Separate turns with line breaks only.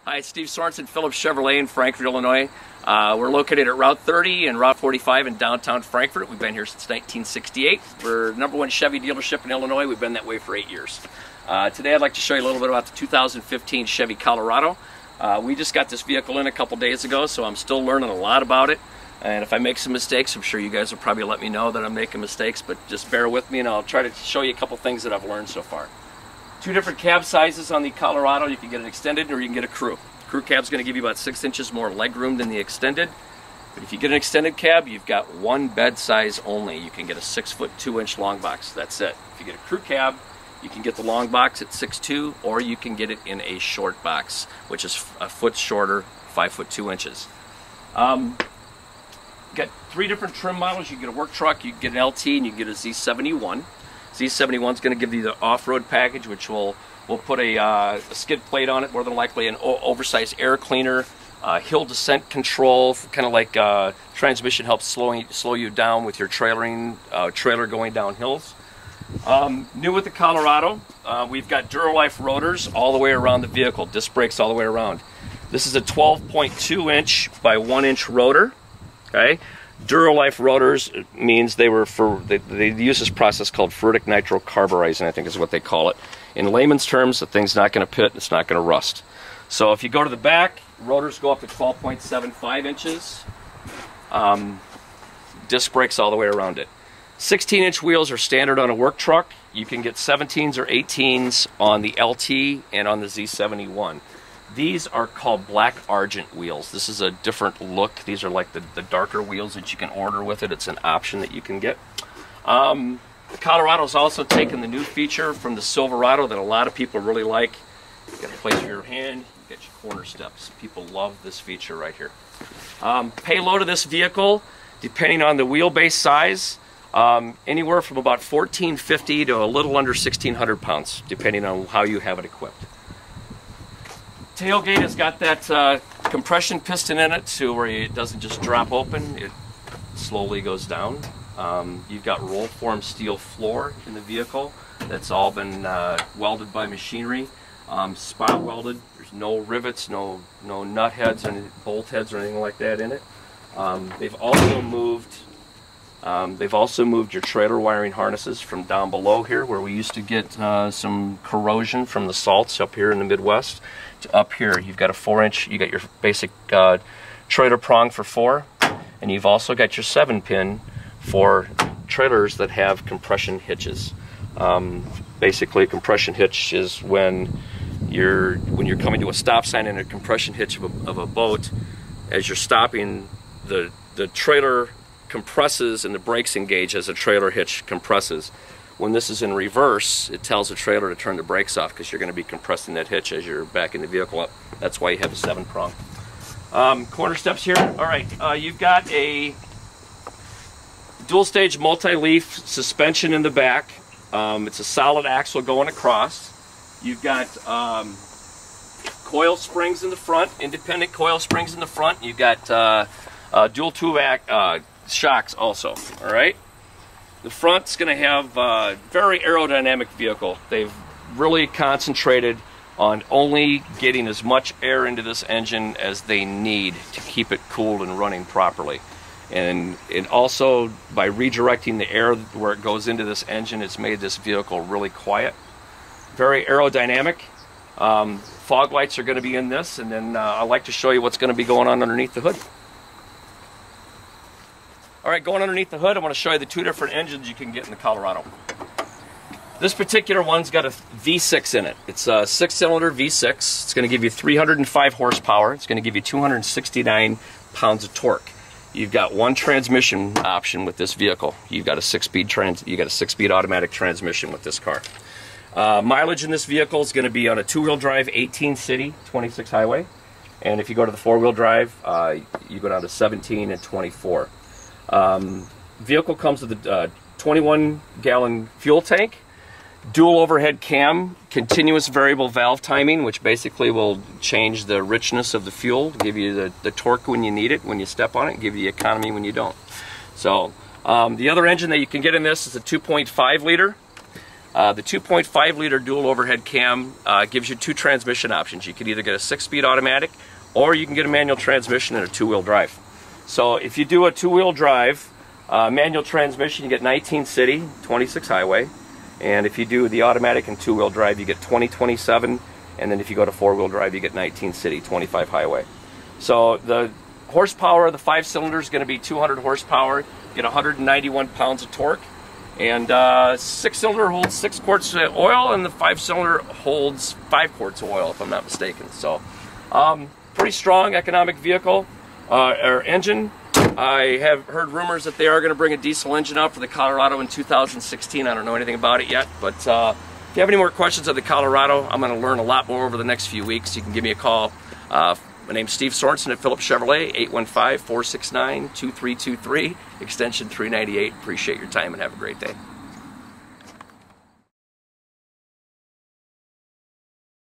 Hi, it's Steve Sorensen, Phillips Chevrolet in Frankfort, Illinois. We're located at Route 30 and Route 45 in downtown Frankfort. We've been here since 1968. We're #1 Chevy dealership in Illinois. We've been that way for 8 years. Today I'd like to show you a little bit about the 2015 Chevy Colorado. We just got this vehicle in a couple days ago, so I'm still learning a lot about it. And if I make some mistakes, I'm sure you guys will probably let me know that I'm making mistakes, but just bear with me and I'll try to show you a couple things that I've learned so far. 2 different cab sizes on the Colorado. You can get an extended or you can get a crew. Crew cab's going to give you about 6 inches more leg room than the extended. But if you get an extended cab, you've got 1 bed size only. You can get a 6-foot 2-inch long box. That's it. If you get a crew cab, you can get the long box at 6'2", or you can get it in a short box, which is a foot shorter, 5 foot 2 inches. Got 3 different trim models. You can get a work truck, you can get an LT, and you can get a Z71. Z71 is going to give you the off-road package, which will put a skid plate on it, more than likely an oversized air cleaner, hill descent control, kind of like transmission helps slow you down with your trailer going down hills. New with the Colorado, we've got Duralife rotors all the way around the vehicle, disc brakes all the way around. This is a 12.2-inch by 1-inch rotor. Okay. Duralife rotors means they use this process called ferritic nitrocarburizing, I think is what they call it. In layman's terms, the thing's not going to pit, it's not going to rust. So if you go to the back, rotors go up to 12.75 inches. Disc brakes all the way around it. 16-inch wheels are standard on a work truck. You can get 17s or 18s on the LT and on the Z71. These are called black argent wheels. This is a different look. These are like the darker wheels that you can order with it. It's an option that you can get. The Colorado's also taken the new feature from the Silverado that a lot of people really like. You got a place for your hand, you got your corner steps. People love this feature right here. Payload of this vehicle, depending on the wheelbase size, anywhere from about 1,450 to a little under 1,600 pounds, depending on how you have it equipped. Tailgate has got that compression piston in it, so where it doesn't just drop open, it slowly goes down. You've got roll form steel floor in the vehicle that's all been welded by machinery, spot welded. There's no rivets, no nut heads, or bolt heads or anything like that in it. They've also moved your trailer wiring harnesses from down below here, where we used to get some corrosion from the salts up here in the Midwest, to up here. You've got a 4-inch, you got your basic trailer prong for 4, and you've also got your 7-pin for trailers that have compression hitches. Basically, a compression hitch is when you're coming to a stop sign in a compression hitch of a boat. As you're stopping, the trailer compresses and the brakes engage as the trailer hitch compresses. When this is in reverse, it tells the trailer to turn the brakes off because you're going to be compressing that hitch as you're backing the vehicle up. That's why you have a 7-prong. Corner steps here. All right, you've got a dual-stage multi-leaf suspension in the back. It's a solid axle going across. You've got coil springs in the front, independent coil springs in the front. You've got dual tube shocks also. All right. The front's going to have a very aerodynamic vehicle. They've really concentrated on only getting as much air into this engine as they need to keep it cooled and running properly. And also, by redirecting the air where it goes into this engine, it's made this vehicle really quiet. Very aerodynamic. Fog lights are going to be in this, and then I'd like to show you what's going to be going on underneath the hood. All right, going underneath the hood, I want to show you the 2 different engines you can get in the Colorado. This particular one's got a V6 in it. It's a 6-cylinder V6. It's going to give you 305 horsepower. It's going to give you 269 pounds of torque. You've got 1 transmission option with this vehicle. You've got a 6-speed automatic transmission with this car. Mileage in this vehicle is going to be on a 2-wheel drive 18 city, 26 highway. And if you go to the 4-wheel drive, you go down to 17 and 24. Vehicle comes with a 21-gallon fuel tank, dual overhead cam, continuous variable valve timing, which basically will change the richness of the fuel, give you the torque when you need it, when you step on it, give you the economy when you don't. So the other engine that you can get in this is a 2.5 liter. The 2.5 liter dual overhead cam gives you 2 transmission options. You can either get a 6-speed automatic, or you can get a manual transmission and a 2-wheel drive. So if you do a 2-wheel drive, manual transmission, you get 19 city, 26 highway. And if you do the automatic and 2-wheel drive, you get 20, 27. And then if you go to 4-wheel drive, you get 19 city, 25 highway. So the horsepower of the 5-cylinder is going to be 200 horsepower, you get 191 pounds of torque. And 6-cylinder holds 6 quarts of oil, and the 5-cylinder holds 5 quarts of oil, if I'm not mistaken. So pretty strong economic vehicle or engine. I have heard rumors that they are going to bring a diesel engine out for the Colorado in 2016. I don't know anything about it yet, but if you have any more questions of the Colorado, I'm going to learn a lot more over the next few weeks. You can give me a call. My name's Steve Sorensen at Phillips Chevrolet, 815-469-2323, extension 398. Appreciate your time and have a great day.